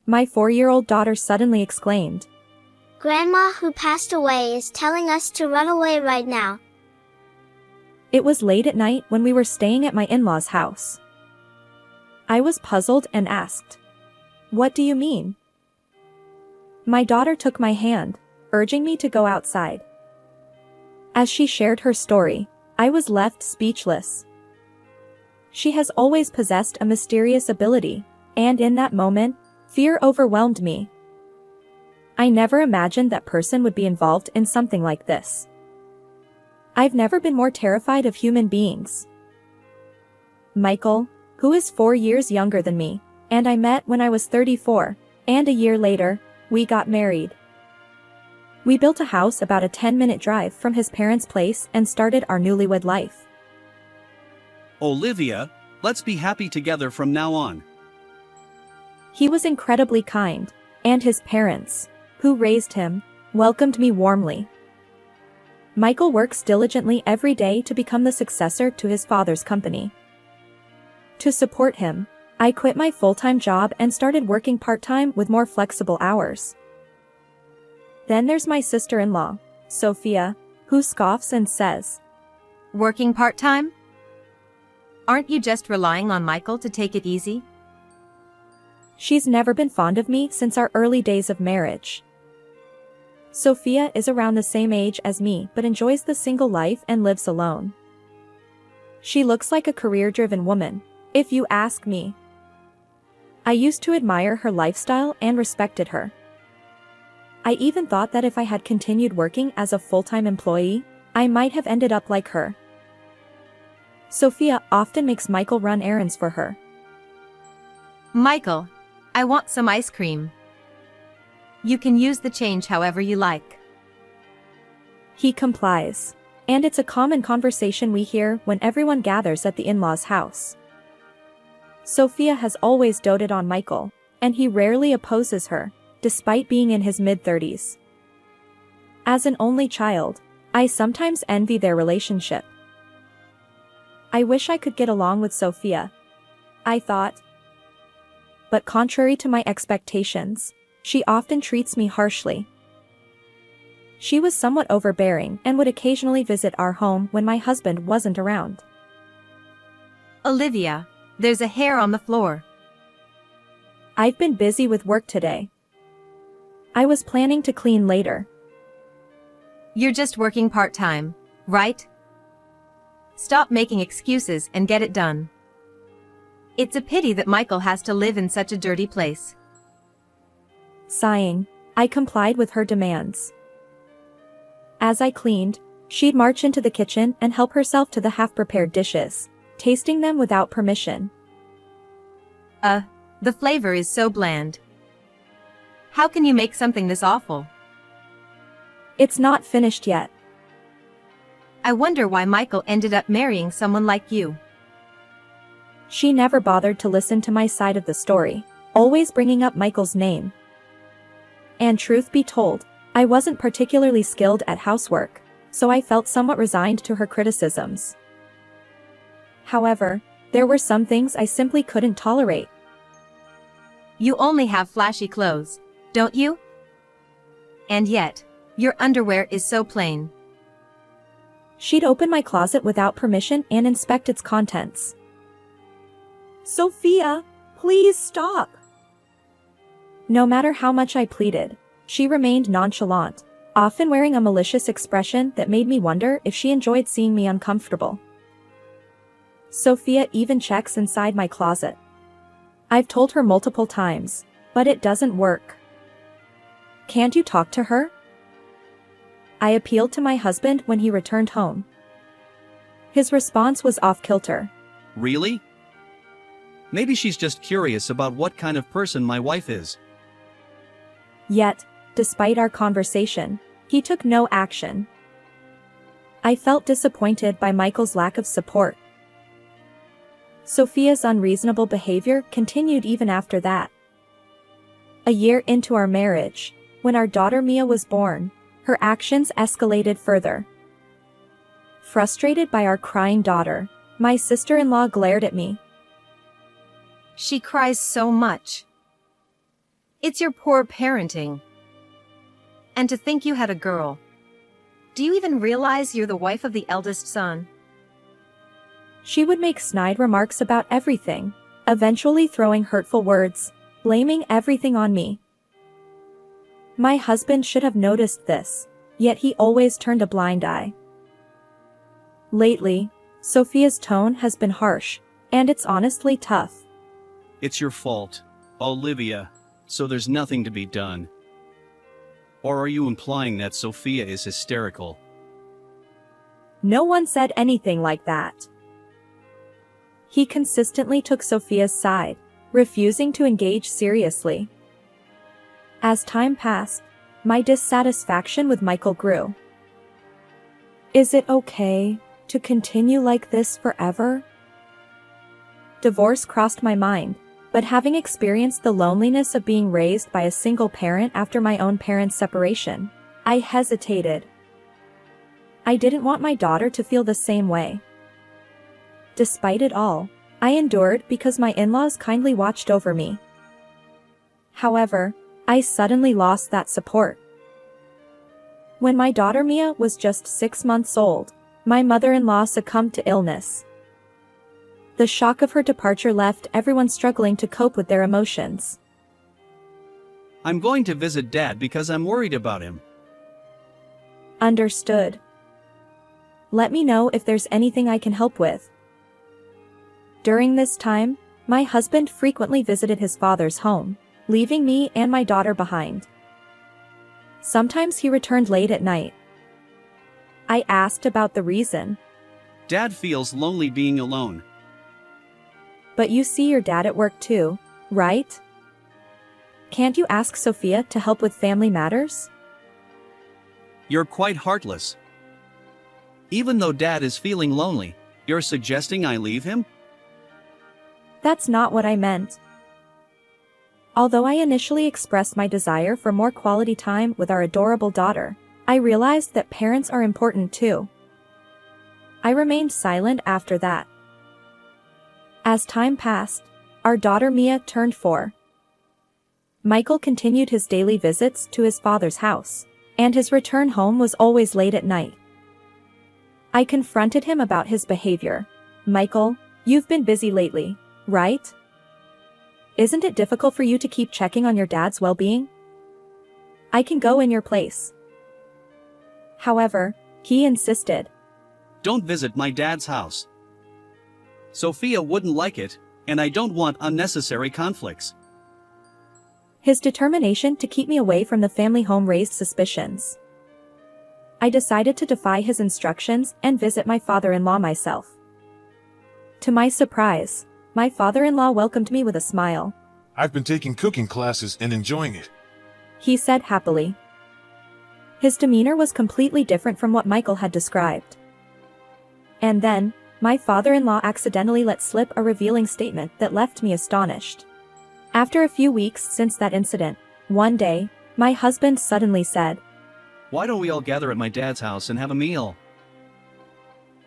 My 4-year-old daughter suddenly exclaimed. Grandma who passed away is telling us to run away right now. It was late at night when we were staying at my in-laws' house. I was puzzled and asked, "What do you mean?" My daughter took my hand, urging me to go outside. As she shared her story, I was left speechless. She has always possessed a mysterious ability, and in that moment, fear overwhelmed me. I never imagined that person would be involved in something like this. I've never been more terrified of human beings. Michael, who is 4 years younger than me, and I met when I was 34, and a year later, we got married. We built a house about a 10-minute drive from his parents' place and started our newlywed life. Olivia, let's be happy together from now on. He was incredibly kind, and his parents, who raised him, welcomed me warmly. Michael works diligently every day to become the successor to his father's company. To support him, I quit my full-time job and started working part-time with more flexible hours. Then there's my sister-in-law, Sophia, who scoffs and says, "Working part-time? Aren't you just relying on Michael to take it easy?" She's never been fond of me since our early days of marriage. Sophia is around the same age as me but enjoys the single life and lives alone. She looks like a career-driven woman, if you ask me. I used to admire her lifestyle and respected her. I even thought that if I had continued working as a full-time employee, I might have ended up like her. Sophia often makes Michael run errands for her. "Michael, I want some ice cream. You can use the change however you like." He complies, and it's a common conversation we hear when everyone gathers at the in-laws' house. Sophia has always doted on Michael, and he rarely opposes her, despite being in his mid-30s. As an only child, I sometimes envy their relationship. I wish I could get along with Sophia, I thought. But contrary to my expectations, she often treats me harshly. She was somewhat overbearing and would occasionally visit our home when my husband wasn't around. "Olivia, there's a hair on the floor." I've been busy with work today. I was planning to clean later. "You're just working part-time, right? Stop making excuses and get it done. It's a pity that Michael has to live in such a dirty place." Sighing, I complied with her demands. As I cleaned, she'd march into the kitchen and help herself to the half-prepared dishes, tasting them without permission. The flavor is so bland. How can you make something this awful?" It's not finished yet. "I wonder why Michael ended up marrying someone like you." She never bothered to listen to my side of the story, always bringing up Michael's name. And truth be told, I wasn't particularly skilled at housework, so I felt somewhat resigned to her criticisms. However, there were some things I simply couldn't tolerate. "You only have flashy clothes, don't you? And yet, your underwear is so plain." She'd open my closet without permission and inspect its contents. "Sophia, please stop." No matter how much I pleaded, she remained nonchalant, often wearing a malicious expression that made me wonder if she enjoyed seeing me uncomfortable. Sophia even checks inside my closet. I've told her multiple times, but it doesn't work. "Can't you talk to her?" I appealed to my husband when he returned home. His response was off-kilter. Really? Maybe she's just curious about what kind of person my wife is. Yet, despite our conversation, he took no action. I felt disappointed by Michael's lack of support. Sophia's unreasonable behavior continued even after that. A year into our marriage, when our daughter Mia was born, her actions escalated further. Frustrated by our crying daughter, my sister-in-law glared at me. "She cries so much. It's your poor parenting. And to think you had a girl. Do you even realize you're the wife of the eldest son? She would make snide remarks about everything, eventually throwing hurtful words, blaming everything on me. My husband should have noticed this, yet he always turned a blind eye. Lately, Sophia's tone has been harsh, and it's honestly tough. It's your fault, Olivia, so there's nothing to be done. Or are you implying that Sophia is hysterical? No one said anything like that. He consistently took Sophia's side, refusing to engage seriously. As time passed, my dissatisfaction with Michael grew. Is it okay to continue like this forever? Divorce crossed my mind, but having experienced the loneliness of being raised by a single parent after my own parents' separation, I hesitated. I didn't want my daughter to feel the same way. Despite it all, I endured because my in-laws kindly watched over me. However, I suddenly lost that support. When my daughter Mia was just 6 months old, my mother-in-law succumbed to illness. The shock of her departure left everyone struggling to cope with their emotions. I'm going to visit Dad because I'm worried about him. Understood. Let me know if there's anything I can help with. During this time, my husband frequently visited his father's home, leaving me and my daughter behind. Sometimes he returned late at night. I asked about the reason. Dad feels lonely being alone. But you see your dad at work too, right? Can't you ask Sophia to help with family matters? You're quite heartless. Even though Dad is feeling lonely, you're suggesting I leave him? That's not what I meant. Although I initially expressed my desire for more quality time with our adorable daughter, I realized that parents are important too. I remained silent after that. As time passed, our daughter Mia turned 4. Michael continued his daily visits to his father's house, and his return home was always late at night. I confronted him about his behavior. Michael, you've been busy lately, right? Isn't it difficult for you to keep checking on your dad's well-being? I can go in your place. However, he insisted. Don't visit my dad's house. Sophia wouldn't like it, and I don't want unnecessary conflicts. His determination to keep me away from the family home raised suspicions. I decided to defy his instructions and visit my father-in-law myself. To my surprise, my father-in-law welcomed me with a smile. I've been taking cooking classes and enjoying it. He said happily. His demeanor was completely different from what Michael had described. And then, my father-in-law accidentally let slip a revealing statement that left me astonished. After a few weeks since that incident, one day, my husband suddenly said, Why don't we all gather at my dad's house and have a meal?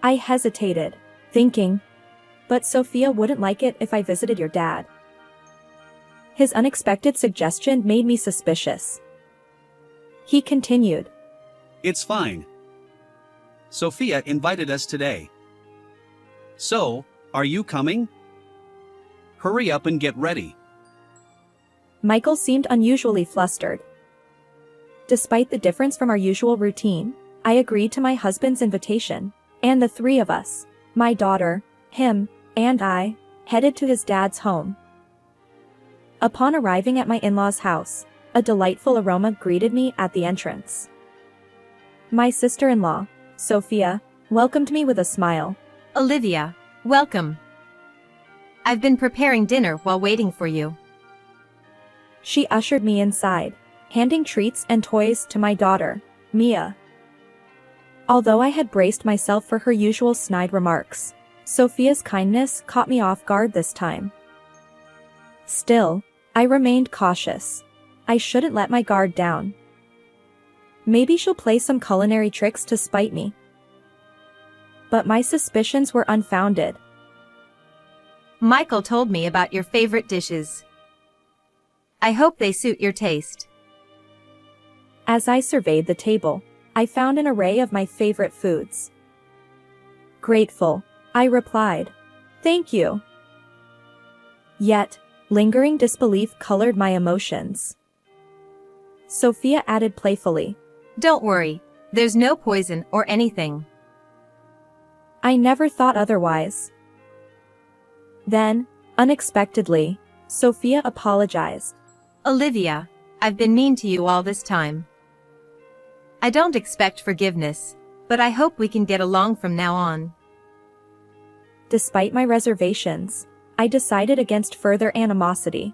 I hesitated, thinking, but Sophia wouldn't like it if I visited your dad. His unexpected suggestion made me suspicious. He continued. It's fine. Sophia invited us today. So, are you coming? Hurry up and get ready. Michael seemed unusually flustered. Despite the difference from our usual routine, I agreed to my husband's invitation, and the 3 of us, my daughter, him, and I, headed to his dad's home. Upon arriving at my in-laws' house, a delightful aroma greeted me at the entrance. My sister-in-law, Sophia, welcomed me with a smile. Olivia, welcome. I've been preparing dinner while waiting for you. She ushered me inside, handing treats and toys to my daughter, Mia. Although I had braced myself for her usual snide remarks, Sophia's kindness caught me off guard this time. Still, I remained cautious. I shouldn't let my guard down. Maybe she'll play some culinary tricks to spite me. But my suspicions were unfounded. Michael told me about your favorite dishes. I hope they suit your taste. As I surveyed the table, I found an array of my favorite foods. Grateful, I replied. Thank you. Yet, lingering disbelief colored my emotions. Sophia added playfully. Don't worry, there's no poison or anything. I never thought otherwise. Then, unexpectedly, Sophia apologized. Olivia, I've been mean to you all this time. I don't expect forgiveness, but I hope we can get along from now on. Despite my reservations, I decided against further animosity.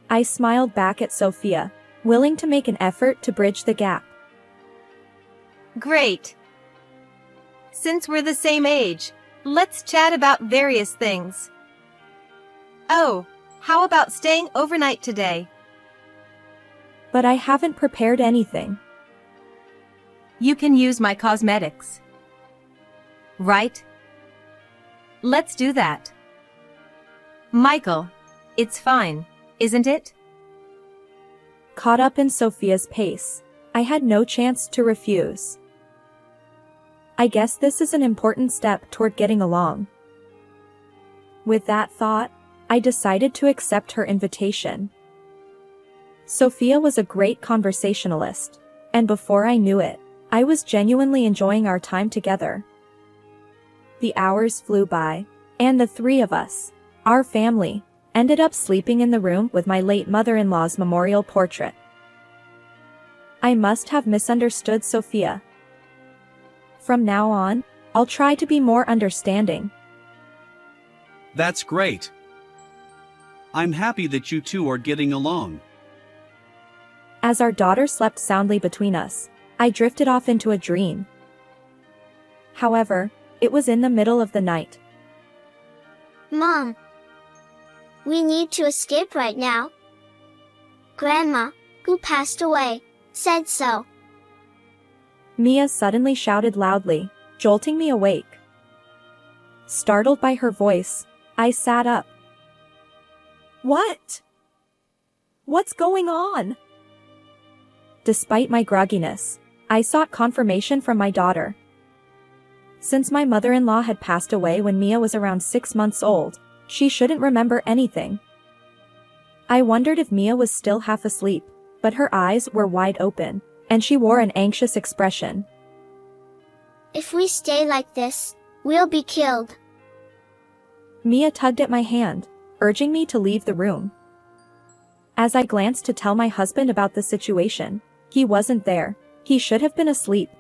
I smiled back at Sophia, willing to make an effort to bridge the gap. Great. Since we're the same age, let's chat about various things. Oh, how about staying overnight today? But I haven't prepared anything. You can use my cosmetics. Right? Let's do that. Michael, it's fine, isn't it? Caught up in Sophia's pace, I had no chance to refuse. I guess this is an important step toward getting along. With that thought, I decided to accept her invitation. Sophia was a great conversationalist, and before I knew it, I was genuinely enjoying our time together. The hours flew by, and the three of us, our family, ended up sleeping in the room with my late mother-in-law's memorial portrait. I must have misunderstood Sophia. From now on, I'll try to be more understanding. That's great. I'm happy that you two are getting along. As our daughter slept soundly between us, I drifted off into a dream. However, it was in the middle of the night. Mom, we need to escape right now. Grandma, who passed away, said so. Mia suddenly shouted loudly, jolting me awake. Startled by her voice, I sat up. What? What's going on? Despite my grogginess, I sought confirmation from my daughter. Since my mother-in-law had passed away when Mia was around 6 months old, she shouldn't remember anything. I wondered if Mia was still half asleep, but her eyes were wide open, and she wore an anxious expression. If we stay like this, we'll be killed. Mia tugged at my hand, urging me to leave the room. As I glanced to tell my husband about the situation, he wasn't there. He should have been asleep.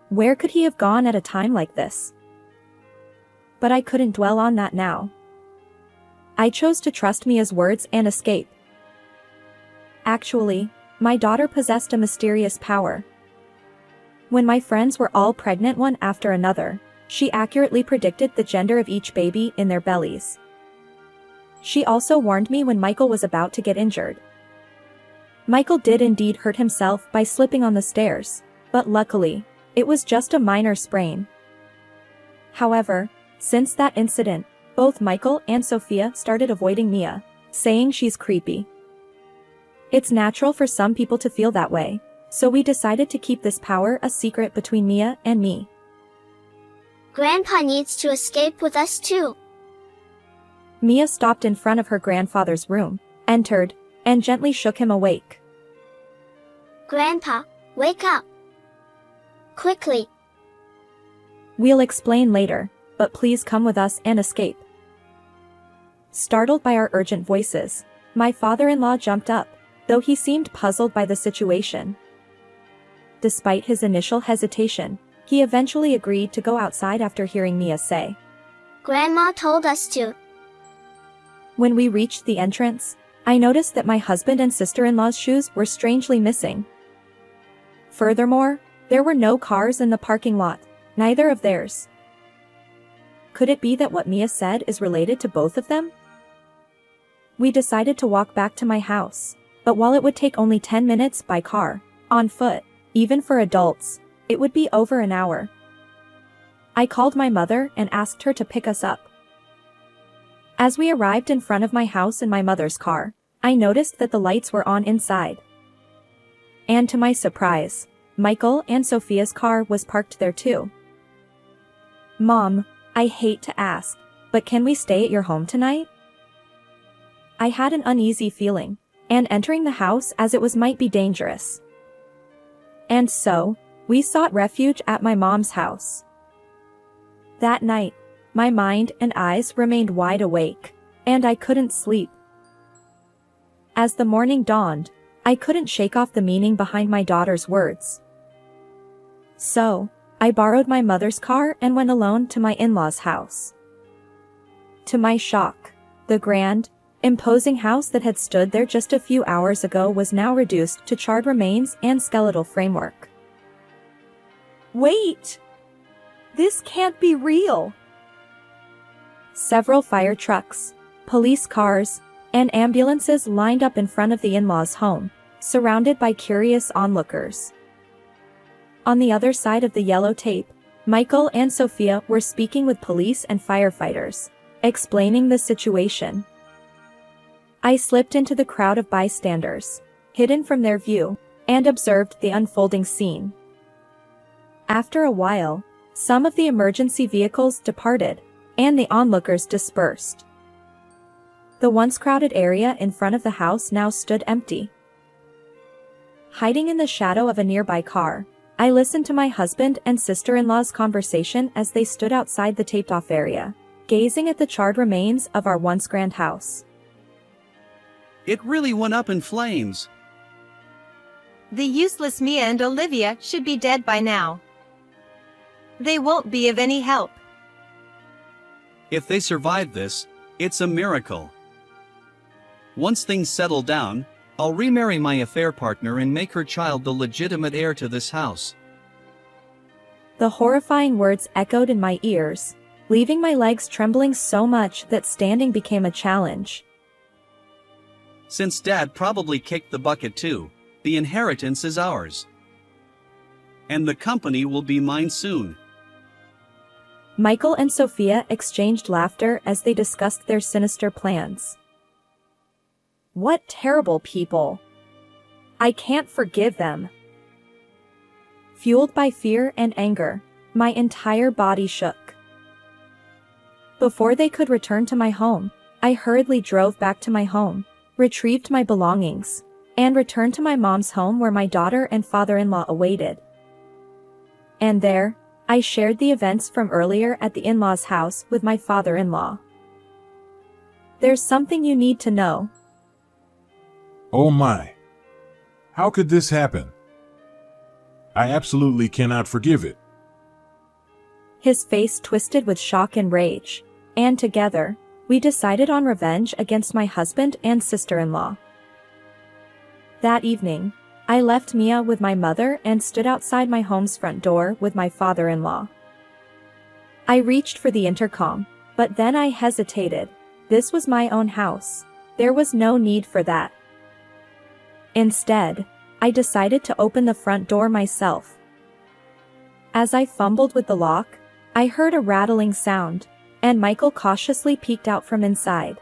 Where could he have gone at a time like this? But I couldn't dwell on that now. I chose to trust Mia's words and escape. Actually, my daughter possessed a mysterious power. When my friends were all pregnant one after another, she accurately predicted the gender of each baby in their bellies. She also warned me when Michael was about to get injured. Michael did indeed hurt himself by slipping on the stairs, but luckily, it was just a minor sprain. However, since that incident, both Michael and Sophia started avoiding Mia, saying she's creepy. It's natural for some people to feel that way, so we decided to keep this power a secret between Mia and me. Grandpa needs to escape with us too. Mia stopped in front of her grandfather's room, entered, and gently shook him awake. Grandpa, wake up. Quickly. We'll explain later, but please come with us and escape. Startled by our urgent voices, my father-in-law jumped up, though he seemed puzzled by the situation. Despite his initial hesitation, he eventually agreed to go outside after hearing Mia say, Grandma told us to. When we reached the entrance, I noticed that my husband and sister-in-law's shoes were strangely missing. Furthermore, there were no cars in the parking lot, neither of theirs. Could it be that what Mia said is related to both of them? We decided to walk back to my house, but while it would take only 10 minutes by car, on foot, even for adults, it would be over an hour. I called my mother and asked her to pick us up. As we arrived in front of my house in my mother's car, I noticed that the lights were on inside. And to my surprise, Michael and Sophia's car was parked there too. Mom, I hate to ask, but can we stay at your home tonight? I had an uneasy feeling, and entering the house as it was might be dangerous. And so, we sought refuge at my mom's house. That night, my mind and eyes remained wide awake, and I couldn't sleep. As the morning dawned, I couldn't shake off the meaning behind my daughter's words. So, I borrowed my mother's car and went alone to my in-laws' house. To my shock, the grand, imposing house that had stood there just a few hours ago was now reduced to charred remains and skeletal framework. Wait! This can't be real! Several fire trucks, police cars, and ambulances lined up in front of the in-laws' home, surrounded by curious onlookers. On the other side of the yellow tape, Michael and Sophia were speaking with police and firefighters, explaining the situation. I slipped into the crowd of bystanders, hidden from their view, and observed the unfolding scene. After a while, some of the emergency vehicles departed, and the onlookers dispersed. The once crowded area in front of the house now stood empty. Hiding in the shadow of a nearby car, I listened to my husband and sister-in-law's conversation as they stood outside the taped-off area, gazing at the charred remains of our once grand house. It really went up in flames. The useless Mia and Olivia should be dead by now. They won't be of any help. If they survived this, it's a miracle. Once things settle down, I'll remarry my affair partner and make her child the legitimate heir to this house. The horrifying words echoed in my ears, leaving my legs trembling so much that standing became a challenge. Since Dad probably kicked the bucket too, the inheritance is ours. And the company will be mine soon. Michael and Sophia exchanged laughter as they discussed their sinister plans. What terrible people! I can't forgive them. Fueled by fear and anger, my entire body shook. Before they could return to my home, I hurriedly drove back to my home, retrieved my belongings, and returned to my mom's home where my daughter and father-in-law awaited. And there, I shared the events from earlier at the in-laws' house with my father-in-law. There's something you need to know. Oh my. How could this happen? I absolutely cannot forgive it. His face twisted with shock and rage, and together, we decided on revenge against my husband and sister-in-law. That evening, I left Mia with my mother and stood outside my home's front door with my father-in-law. I reached for the intercom, but then I hesitated. This was my own house. There was no need for that. Instead, I decided to open the front door myself. As I fumbled with the lock, I heard a rattling sound, and Michael cautiously peeked out from inside.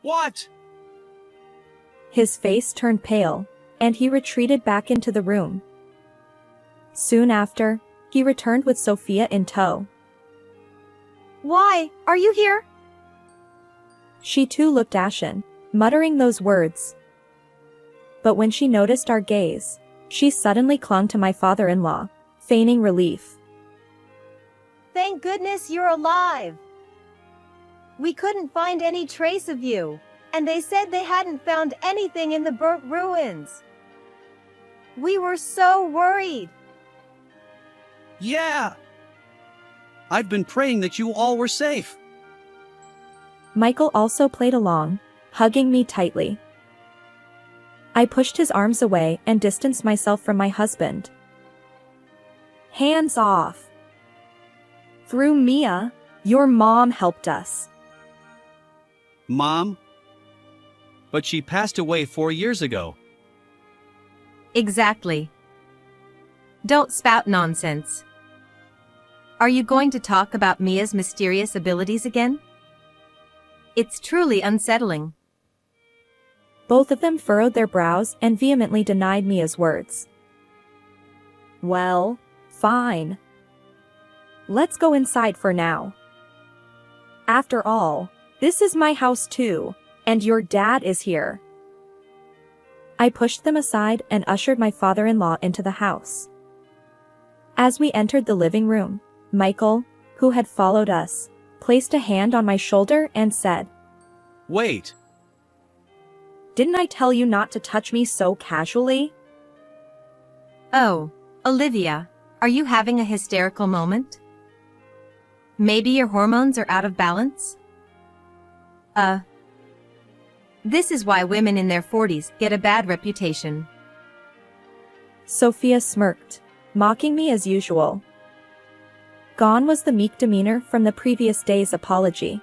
What? His face turned pale, and he retreated back into the room. Soon after, he returned with Sophia in tow. Why are you here? She too looked ashen, muttering those words. But when she noticed our gaze, she suddenly clung to my father-in-law, feigning relief. Thank goodness you're alive. We couldn't find any trace of you, and they said they hadn't found anything in the burnt ruins. We were so worried. Yeah! I've been praying that you all were safe. Michael also played along, hugging me tightly. I pushed his arms away and distanced myself from my husband. Hands off! Through Mia, your mom helped us. Mom? But she passed away 4 years ago. Exactly. Don't spout nonsense. Are you going to talk about Mia's mysterious abilities again? It's truly unsettling. Both of them furrowed their brows and vehemently denied Mia's words. Well, fine. Let's go inside for now. After all, this is my house too, and your dad is here. I pushed them aside and ushered my father-in-law into the house. As we entered the living room, Michael, who had followed us, placed a hand on my shoulder and said, Wait. "Didn't I tell you not to touch me so casually?" Oh, Olivia, are you having a hysterical moment? Maybe your hormones are out of balance? This is why women in their 40s get a bad reputation. Sophia smirked, mocking me as usual. Gone was the meek demeanor from the previous day's apology.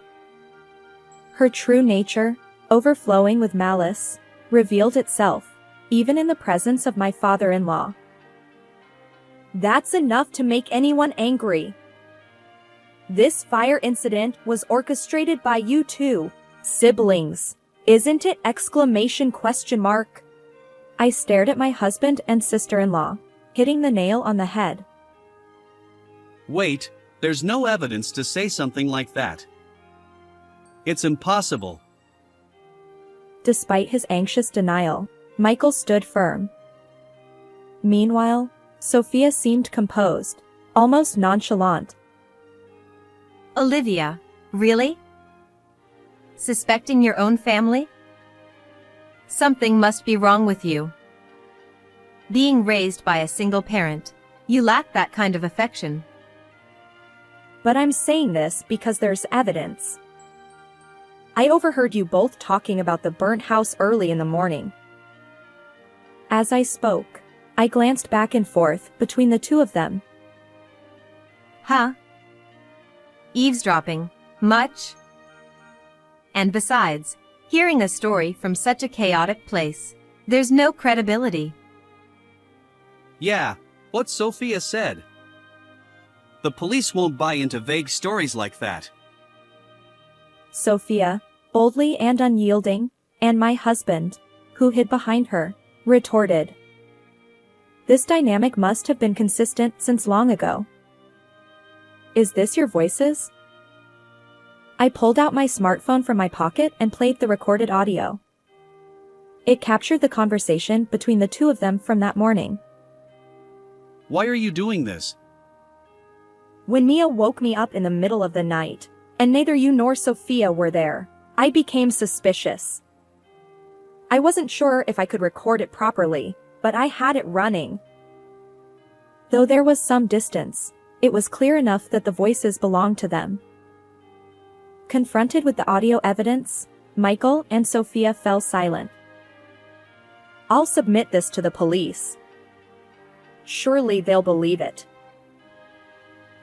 Her true nature, overflowing with malice, revealed itself, even in the presence of my father-in-law. "That's enough to make anyone angry. This fire incident was orchestrated by you two, siblings, isn't it? Exclamation question mark. I stared at my husband and sister-in-law, hitting the nail on the head. Wait, there's no evidence to say something like that. It's impossible. Despite his anxious denial, Michael stood firm. Meanwhile, Sophia seemed composed, almost nonchalant. Olivia, really? Suspecting your own family? Something must be wrong with you. Being raised by a single parent, you lack that kind of affection. But I'm saying this because there's evidence. I overheard you both talking about the burnt house early in the morning. As I spoke, I glanced back and forth between the two of them. Huh? Eavesdropping, much? And besides, hearing a story from such a chaotic place, there's no credibility. Yeah, what Sophia said. The police won't buy into vague stories like that. Sophia, boldly and unyielding, and my husband, who hid behind her, retorted. This dynamic must have been consistent since long ago. Is this your voices? I pulled out my smartphone from my pocket and played the recorded audio. It captured the conversation between the two of them from that morning. Why are you doing this? When Mia woke me up in the middle of the night, and neither you nor Sophia were there, I became suspicious. I wasn't sure if I could record it properly, but I had it running. Though there was some distance, it was clear enough that the voices belonged to them. Confronted with the audio evidence, Michael and Sophia fell silent. I'll submit this to the police. Surely they'll believe it.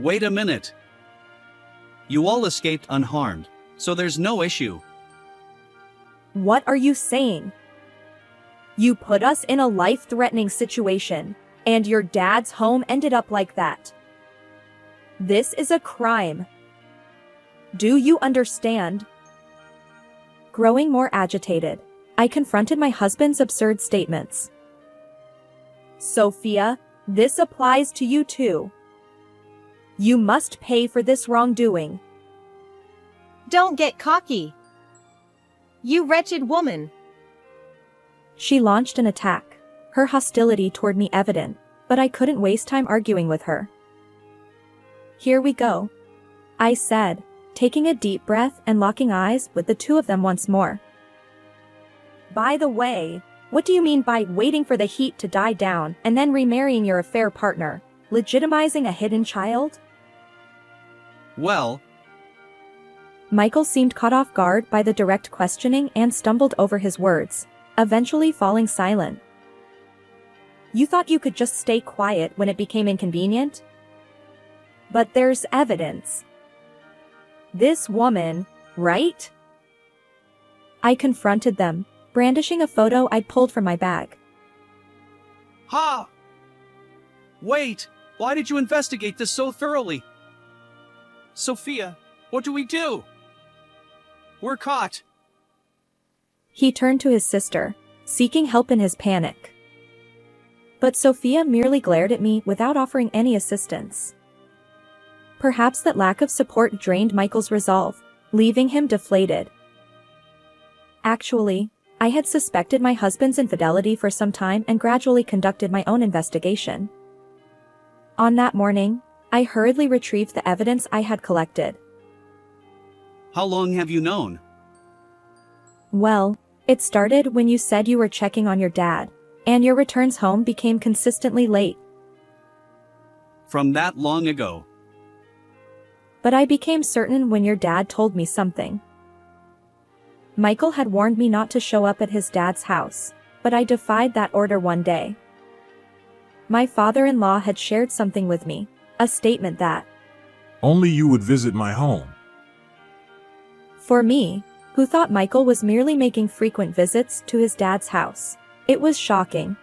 Wait a minute. You all escaped unharmed, so there's no issue. What are you saying? You put us in a life-threatening situation, and your dad's home ended up like that. This is a crime. Do you understand? Growing more agitated, I confronted my husband's absurd statements. Sophia, this applies to you too. You must pay for this wrongdoing. Don't get cocky. You wretched woman. She launched an attack, her hostility toward me evident, but I couldn't waste time arguing with her. Here we go, I said, taking a deep breath and locking eyes with the two of them once more. By the way, what do you mean by waiting for the heat to die down and then remarrying your affair partner, legitimizing a hidden child? Well, Michael seemed caught off guard by the direct questioning and stumbled over his words, eventually falling silent. You thought you could just stay quiet when it became inconvenient? But there's evidence. This woman, right? I confronted them, brandishing a photo I'd pulled from my bag. ha! Wait, why did you investigate this so thoroughly? Sophia, what do we do? We're caught. He turned to his sister, seeking help in his panic. But Sophia merely glared at me without offering any assistance. Perhaps that lack of support drained Michael's resolve, leaving him deflated. Actually, I had suspected my husband's infidelity for some time and gradually conducted my own investigation. On that morning, I hurriedly retrieved the evidence I had collected. How long have you known? Well, it started when you said you were checking on your dad, and your returns home became consistently late. From that long ago. But I became certain when your dad told me something. Michael had warned me not to show up at his dad's house, but I defied that order one day. My father-in-law had shared something with me, a statement that, Only you would visit my home. for me, who thought Michael was merely making frequent visits to his dad's house, it was shocking.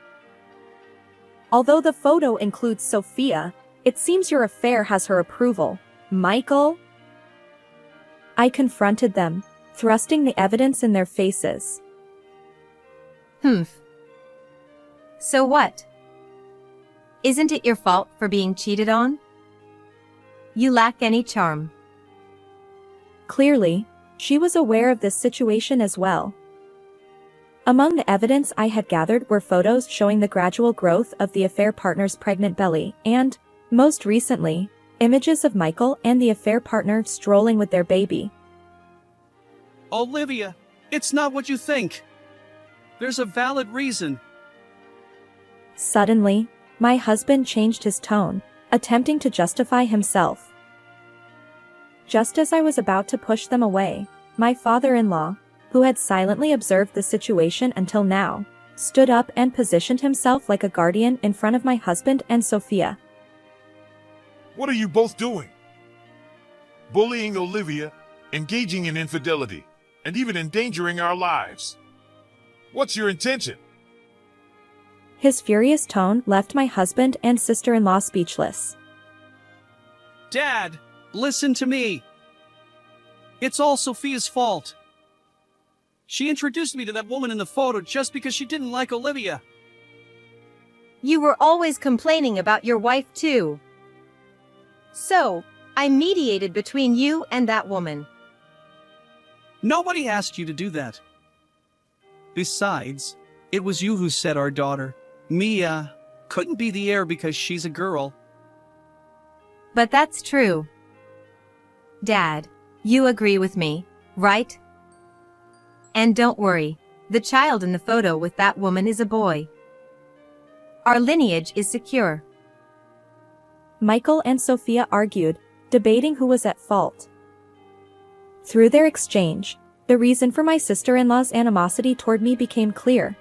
Although the photo includes Sophia, it seems your affair has her approval, Michael? I confronted them, thrusting the evidence in their faces. Humph. So what? Isn't it your fault for being cheated on? You lack any charm. Clearly, she was aware of this situation as well. Among the evidence I had gathered were photos showing the gradual growth of the affair partner's pregnant belly and, most recently, images of Michael and the affair partner strolling with their baby. Olivia, it's not what you think. There's a valid reason. Suddenly, my husband changed his tone, attempting to justify himself. Just as I was about to push them away, my father-in-law, who had silently observed the situation until now, stood up and positioned himself like a guardian in front of my husband and Sophia. What are you both doing? Bullying Olivia, engaging in infidelity, and even endangering our lives. What's your intention? His furious tone left my husband and sister-in-law speechless. Dad, listen to me. It's all Sophia's fault. She introduced me to that woman in the photo just because she didn't like Olivia. You were always complaining about your wife too. So, I mediated between you and that woman. Nobody asked you to do that. Besides, it was you who said our daughter, Mia, couldn't be the heir because she's a girl. But that's true. Dad, you agree with me, right? And don't worry, the child in the photo with that woman is a boy. Our lineage is secure. Michael and Sophia argued, debating who was at fault. Through their exchange, the reason for my sister-in-law's animosity toward me became clear.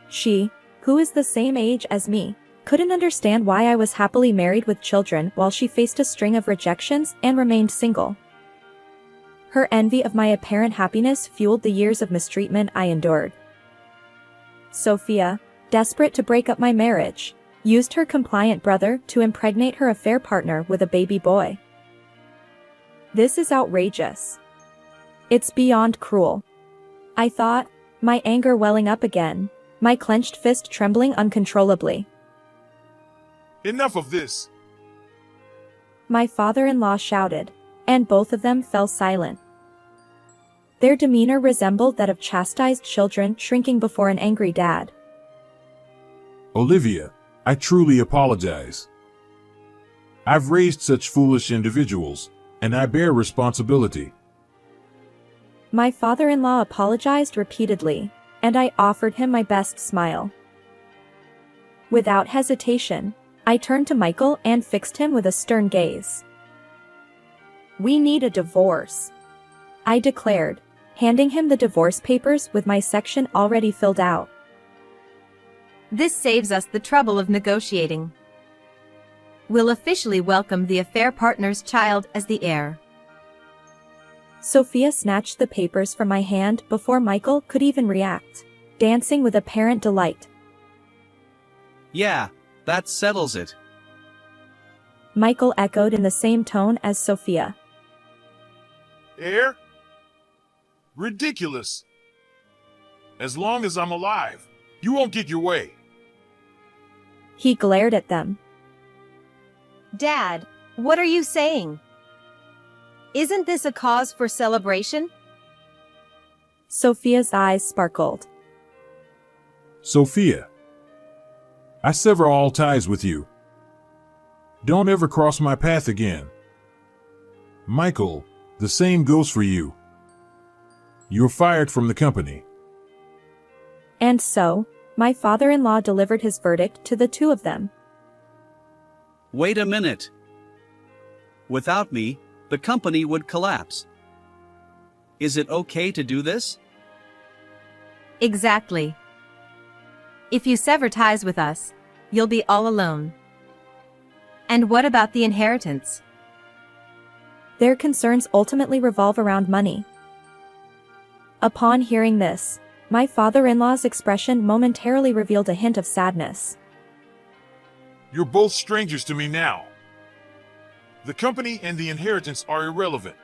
She, who is the same age as me, couldn't understand why I was happily married with children while she faced a string of rejections and remained single. Her envy of my apparent happiness fueled the years of mistreatment I endured. Sophia, desperate to break up my marriage, used her compliant brother to impregnate her affair partner with a baby boy. This is outrageous. It's beyond cruel. I thought, my anger welling up again, my clenched fist trembling uncontrollably. Enough of this. My father-in-law shouted, and both of them fell silent. Their demeanor resembled that of chastised children shrinking before an angry dad. Olivia, I truly apologize. I've raised such foolish individuals, and I bear responsibility. My father-in-law apologized repeatedly, and I offered him my best smile. Without hesitation, I turned to Michael and fixed him with a stern gaze. We need a divorce, I declared, handing him the divorce papers with my section already filled out. This saves us the trouble of negotiating. We'll officially welcome the affair partner's child as the heir. Sophia snatched the papers from my hand before Michael could even react, dancing with apparent delight. Yeah, that settles it. Michael echoed in the same tone as Sophia. Heir? Ridiculous. As long as I'm alive, you won't get your way. He glared at them. Dad, what are you saying? Isn't this a cause for celebration? Sophia's eyes sparkled. Sophia, I sever all ties with you. Don't ever cross my path again. Michael, the same goes for you. You're fired from the company. And so, my father-in-law delivered his verdict to the two of them. Wait a minute. Without me, the company would collapse. Is it okay to do this? Exactly. If you sever ties with us, you'll be all alone. And what about the inheritance? Their concerns ultimately revolve around money. Upon hearing this, my father-in-law's expression momentarily revealed a hint of sadness. You're both strangers to me now. The company and the inheritance are irrelevant.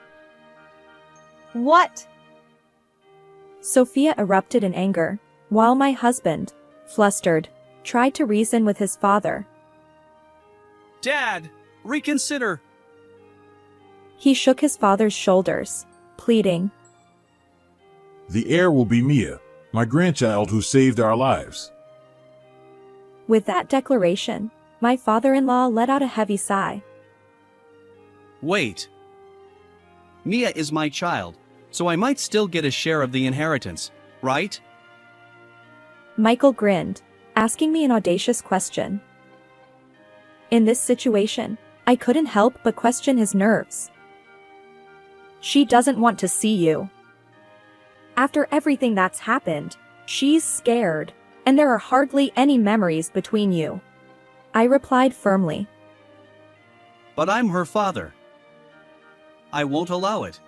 What? Sophia erupted in anger, while my husband, flustered, tried to reason with his father. Dad, reconsider. He shook his father's shoulders, pleading. The heir will be Mia, my grandchild who saved our lives. With that declaration, my father-in-law let out a heavy sigh. Wait. Mia is my child, so I might still get a share of the inheritance, right? Michael grinned, asking me an audacious question. In this situation, I couldn't help but question his nerves. She doesn't want to see you. After everything that's happened, she's scared, and there are hardly any memories between you. I replied firmly. But I'm her father. I won't allow it.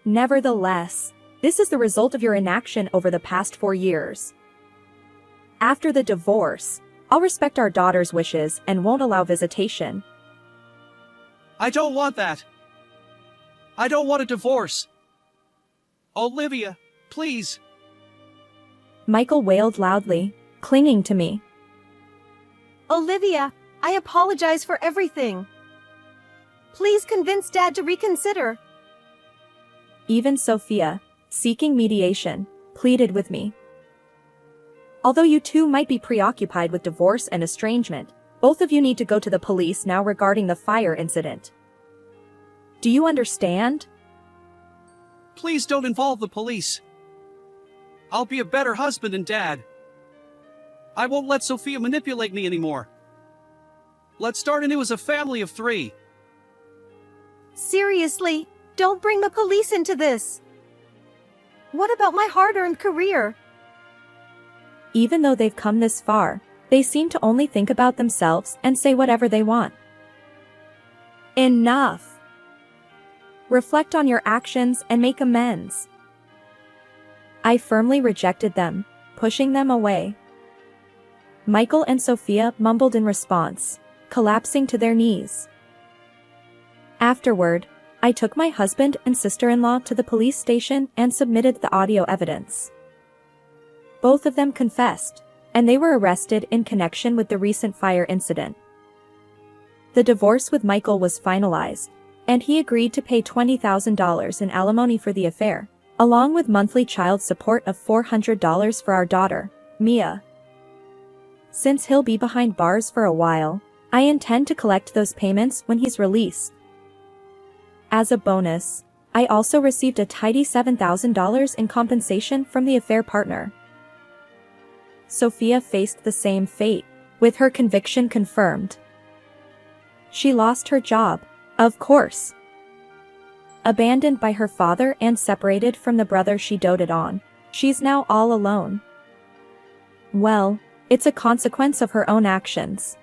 Nevertheless, this is the result of your inaction over the past 4 years. After the divorce, I'll respect our daughter's wishes and won't allow visitation. I don't want that. I don't want a divorce. Olivia, please. Michael wailed loudly, clinging to me. Olivia, I apologize for everything. Please convince Dad to reconsider. Even Sophia, seeking mediation, pleaded with me. Although you two might be preoccupied with divorce and estrangement, both of you need to go to the police now regarding the fire incident. Do you understand? Please don't involve the police. I'll be a better husband and dad. I won't let Sophia manipulate me anymore. Let's start anew as a family of 3. Seriously, don't bring the police into this. What about my hard-earned career? Even though they've come this far, they seem to only think about themselves and say whatever they want. Enough! Reflect on your actions and make amends. I firmly rejected them, pushing them away. Michael and Sophia mumbled in response, collapsing to their knees. Afterward, I took my husband and sister-in-law to the police station and submitted the audio evidence. Both of them confessed, and they were arrested in connection with the recent fire incident. The divorce with Michael was finalized, and he agreed to pay $20,000 in alimony for the affair, along with monthly child support of $400 for our daughter, Mia. Since he'll be behind bars for a while, I intend to collect those payments when he's released. As a bonus, I also received a tidy $7,000 in compensation from the affair partner. Sophia faced the same fate, with her conviction confirmed. She lost her job, of course. Abandoned by her father and separated from the brother she doted on, she's now all alone. Well, it's a consequence of her own actions.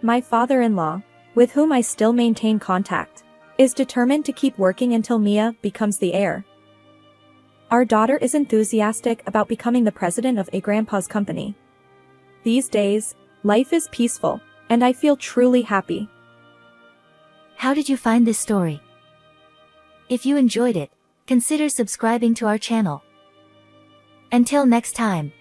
My father-in-law, with whom I still maintain contact, is determined to keep working until Mia becomes the heir. Our daughter is enthusiastic about becoming the president of a grandpa's company. These days, life is peaceful, and I feel truly happy. How did you find this story? If you enjoyed it, consider subscribing to our channel. Until next time.